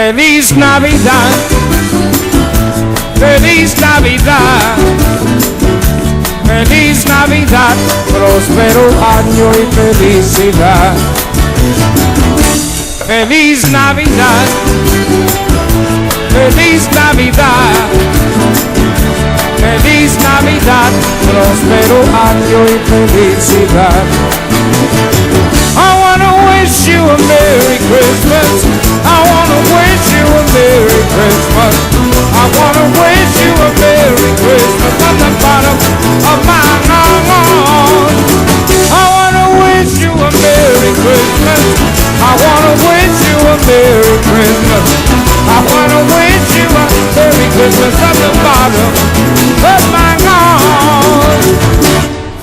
Feliz Navidad, feliz Navidad, feliz Navidad, próspero año y felicidad. Feliz Navidad, feliz Navidad, feliz Navidad, próspero año y felicidad. I wanna wish you a Merry Christmas. I wanna wish you a Merry Christmas. I wanna wish you a Merry Christmas from the bottom of my heart. I wanna wish you a Merry Christmas. I wanna wish you a Merry Christmas. I wanna wish you a Merry Christmas from the bottom of my heart.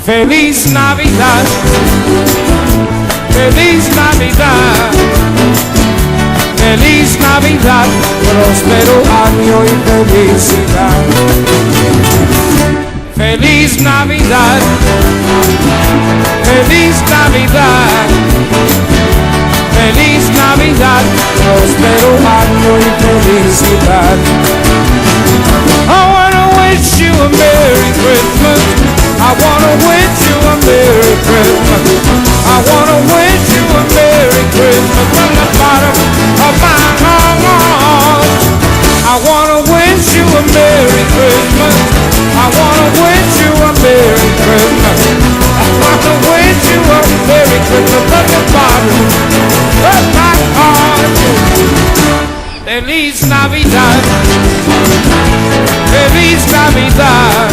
Feliz Navidad, feliz Navidad, feliz Navidad, próspero año y felicidad. Feliz Navidad, feliz Navidad, feliz Navidad, próspero año y felicidad. I wanna wish you a Merry Christmas. I wanna wish you a Merry Christmas. I wanna wish you a Merry Christmas from the bottom of my heart. I wanna wish you a Merry Christmas. I wanna wish you a Merry Christmas. I wanna wish you a Merry Christmas from the bottom of my heart. Feliz Navidad, feliz Navidad,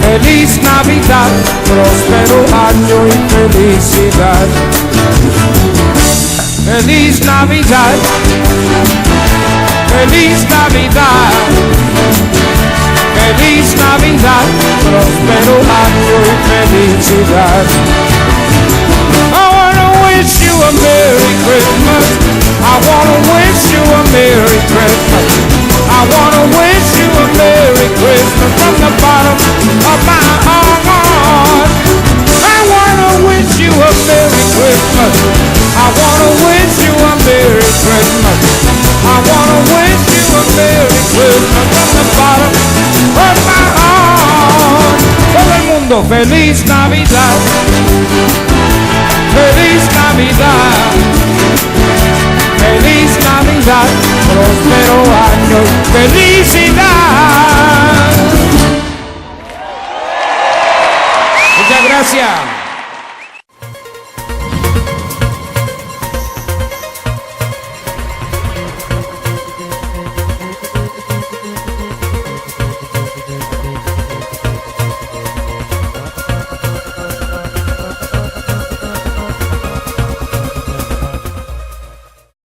feliz Navidad, próspero año y felicidad. Feliz Navidad, feliz Navidad, feliz Navidad, próspero año y felicidad. I wanna wish you a Merry Christmas. I wanna wish you a Merry Christmas. I wanna wish you a Merry Christmas from the bottom of my heart. I wanna wish you a Merry Christmas. I wanna wish you a Merry Christmas. I wanna wish you a Merry Christmas from the bottom of my heart. Todo el mundo, feliz Navidad, feliz Navidad, feliz Navidad, próspero año y felicidad. Muchas gracias.